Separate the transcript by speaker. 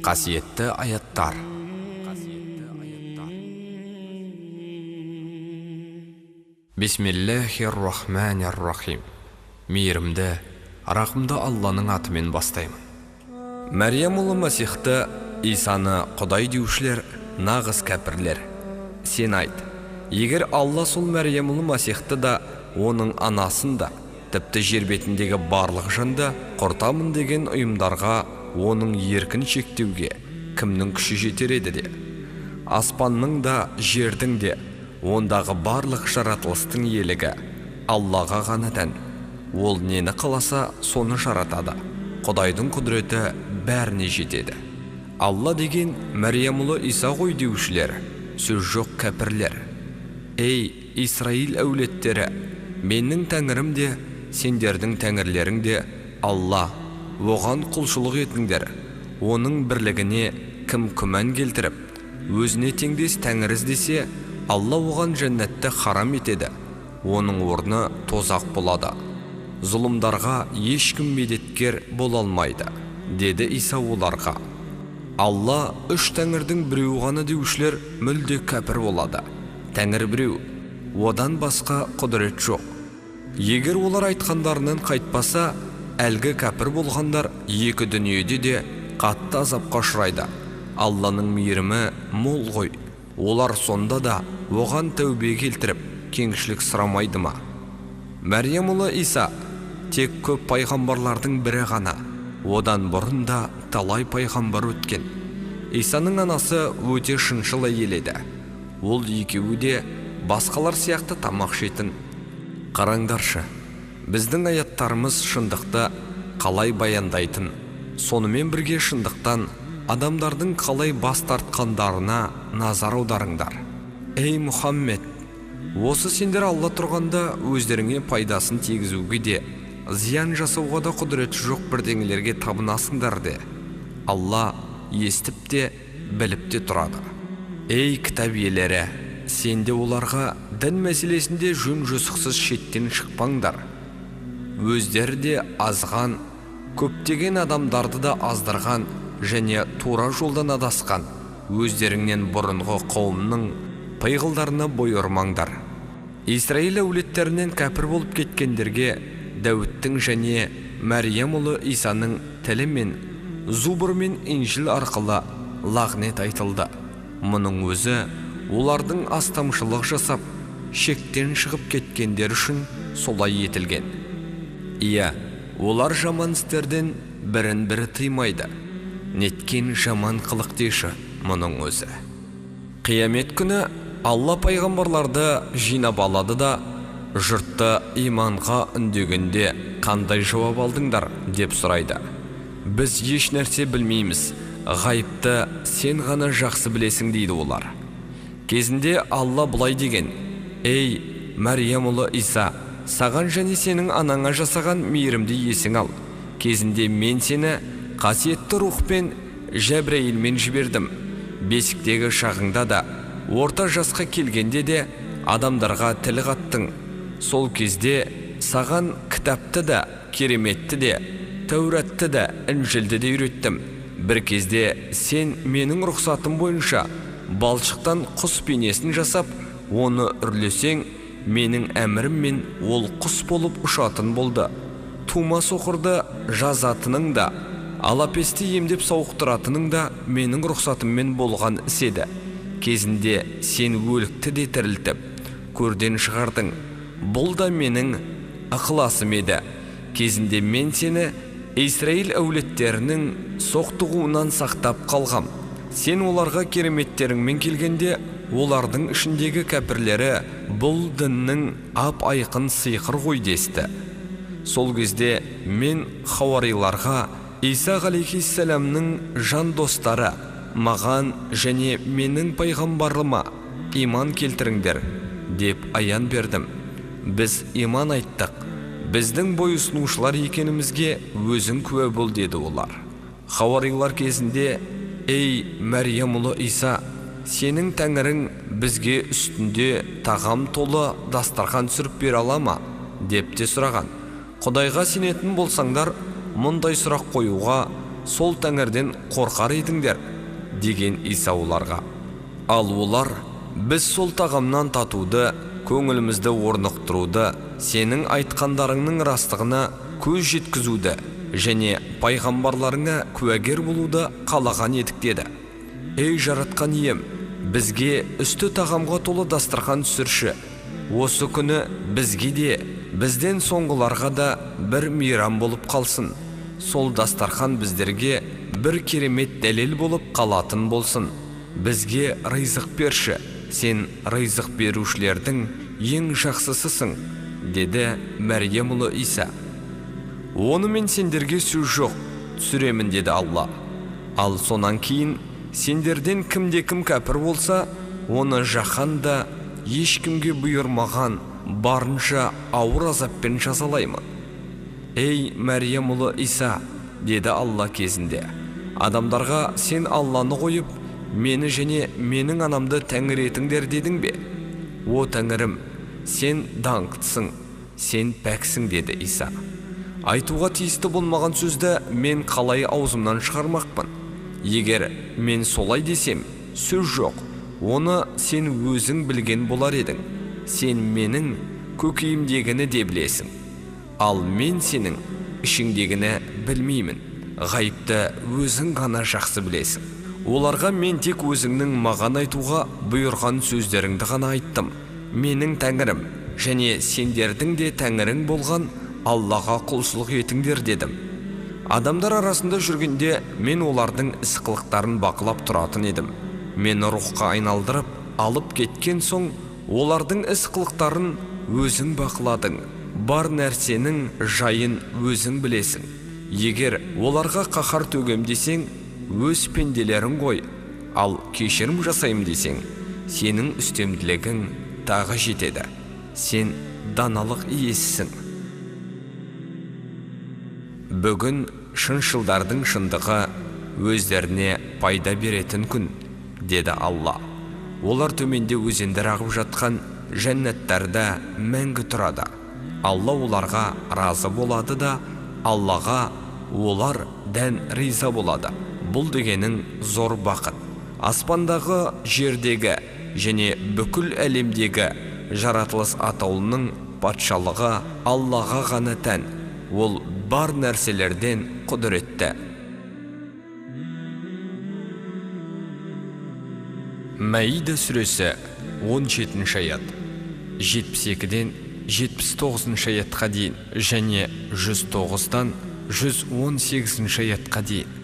Speaker 1: Қасиетті аяттар. Бисмиллахир-рахманир-рахим. Мейірімді, рахымды Алланың атымен бастаймын. Мәрьям ұлы Масихты, Исаны Құдай деушілер нағыз кәпірлер. Сен айт, егер Алла сол Мәрьям ұлы Масихты да, оның анасын да, тіпті жер бетіндегі барлық жанды құртамын деген ұйымдарға оның еркін шектеуге кімнің күші жетер еді де? Аспанның да, жердің де, ондағы барлық жаратылыстың иелігі Аллаға ғана тән. Ол нені қаласа, соны жаратады. Құдайдың құдіреті бәріне жетеді. Алла деген Мәрьям ұлы Иса ғой деушілер, сөз жоқ кәпірлер. Ей, Исраил әулеттері, менің тәңірім де, сендердің тәңірлерің де Алла, оған құлшылық етіңдер. Оның бірлігіне кім күмән келтіріп, өзіне теңдес тәңір іздесе, Алла оған жәннатты харам етеді. Оның орны тозақ болады. Зұлымдарға ешкім медеткер бола алмайды, деді Иса оларға. Алла үш тәңірдің біреу ғана деушілер мүлде кәпір болады. Тәңір біреу, одан басқа құдірет жоқ. Егер олар айтқандарынан қайтпаса, әлгі кәпір болғандар екі дүниеде де қатты азапқа ұшырайды. Алланың мейірімі мол ғой. Олар сонда да оған тәубе келтіріп, кеңшілік сұрамайды ма? Мәрьям ұлы Иса тек көп пайғамбарлардың бірі ғана. Одан бұрын да талай пайғамбар өткен. Исаның анасы өте шыншыл әйел еді. Ол екеуі де басқалар сияқты тамақ жейтін. Қараңдаршы, біздің аяттарымыз шындықты қалай баяндайтын, сонымен бірге шындықтан адамдардың қалай бас тартқандарына назар аударыңдар. Ей Мұхаммед, осы сендер Алла тұрғанда өздеріңе пайдасын тигізуге де, зиян жасауға да құдіреті жоқ бірдеңелерге табынасыңдар де. Алла естіп те, біліп те тұрады. Ей кітап иелері, сенде оларға дін мәселесінде жөн-жосықсыз шеттен шықпаңдар. Өздері де азған, көптеген адамдарды да аздырған және тура жолдан адасқан өздеріңнен бұрынғы қауымның пиғылдарына бой ұрмаңдар. Исраил әулеттерінен кәпір болып кеткендерге Дәуіттің және Мәрьям ұлы Исаның тілі мен Зубур мен Инжил арқылы лағнет айтылды. Мұның өзі олардың астамшылық жасап, шектен шығып кеткендер үшін солай етілген. Иә, олар жаман істерден бірін-бірі тыймайды. Неткен жаман қылық деші мұның өзі. Қиямет күні Алла пайғамбарларды жинап алады да, жұртты иманға үндегенде қандай жауап алдыңдар деп сұрайды. Біз еш нәрсе білмейміз, ғайыпты сен ғана жақсы білесің дейді олар. Кезінде Алла бұлай деген: ей Мәрьям ұлы Иса, саған және сенің анаңа жасаған мейірімді есің ал. Кезінде мен сені қасиетті рухпен Жәбірейілмен жібердім. Бесіктегі шағыңда да, орта жасқа келгенде де адамдарға тіл қаттың. Сол кезде саған кітапты да, кереметті де, Тәуратты да, Інжілді де үйреттім. Бір кезде сен менің рұқсатым бойынша балшықтан құс бейнесін жасап, оны үрлесең, менің әміріммен ол құс болып ұшатын болды. Тума соқырды жазатының да, алапесті емдеп сауықтыратының да менің рұқсатыммен болған іс еді. Кезінде сен өлікті де тірілтіп, көрден шығардың. Бұл да менің ықыласым еді. Кезінде мен сені Исраил әулеттерінің соқтығуынан сақтап қалғам. Сен оларға кереметтеріңмен келгенде, олардың ішіндегі кәпірлері бұл діннің ап-айқын сиқыр ғой десті. Сол кезде мен хауариларға Иса алейхиссаламның жан достары маған және менің пайғамбарыма иман келтіріңдер деп аян бердім. Біз иман айттық, біздің бойұсынушылар екенімізге өзің куә бол деді олар. Хауарилар кезінде: ей Мәрьям ұлы Иса, сенің тәңірің бізге үстінде тағам толы дастархан сүріп бере ала ма деп те сұраған. Құдайға сенетін болсаңдар, мұндай сұрақ қоюға сол тәңірден қорқар едіңдер, деген Иса оларға. Ал олар, біз сол тағамнан татуды, көңілімізді орнықтыруды, сенің айтқандарыңның растығына көз жеткізуді және пайғамбарларыңа куәгер болуды қалаған едік деді. Ей жаратқан ием, бізге үсті тағамға толы дастархан түсірші. Осы күні бізге де, бізден соңғыларға да бір мейрам болып қалсын. Сол дастархан біздерге бір керемет дәлел болып қалатын болсын. Бізге ризық берші, сен ризық берушілердің ең жақсысысың, деді Мәрьям ұлы Иса. Онымен сендерге сөз жоқ, түсіремін, деді Алла. Ал сонан кейін сендерден кімде-кім кәпір болса, оны жаһанда ешкімге бұйырмаған барынша ауыр азаппен жазалаймын. Ей Мәрьям ұлы Иса, деді Алла кезінде, адамдарға сен Алланы қойып, мені және менің анамды тәңір етіңдер дедің бе? О тәңірім, сен даңқтысың, сен пәксің, деді Иса. Айтуға тиісті болмаған сөзді мен қалай аузымнан шығармақпын? Егер мен солай десем, сөз жоқ, оны сен өзің білген болар едің. Сен менің көкейімдегіні де білесің. Ал мен сенің ішіңдегіні білмеймін. Ғайыпты өзің ғана жақсы білесің. Оларға мен тек өзіңнің маған айтуға бұйырған сөздеріңді ғана айттым. Менің тәңірім және сендердің де тәңірің болған Аллаға құлшылық етіңдер дедім. Адамдар арасында жүргенде мен олардың іс-қылықтарын бақылап тұратын едім. Мен рухқа айналдырып алып кеткен соң, олардың іс-қылықтарын өзің бақыладың. Бар нәрсенің жайын өзің білесің. Егер оларға қаһар төгем десең, өз пенделерің ғой. Ал кешірім жасайым десең, сенің үстемділігің тағы жетеді. Сен даналық иесісің. Бүгін шыншылдардың шындығы өздеріне пайда беретін күн, деді Алла. Олар төменде өзендер ағып жатқан жәннаттарда мәңгі тұрады. Алла оларға разы болады да, Аллаға олар дән риза болады. Бұл дегенің зор бақыт. Аспандағы, жердегі және бүкіл әлемдегі жаратылыс атаулының патшалығы Аллаға ғана тән. Ол бар нәрселерден құдіретті. Мәида сүресі 17 аят, 72-ден 79 аятқа дейін және 109-дан 118 аятқа дейін.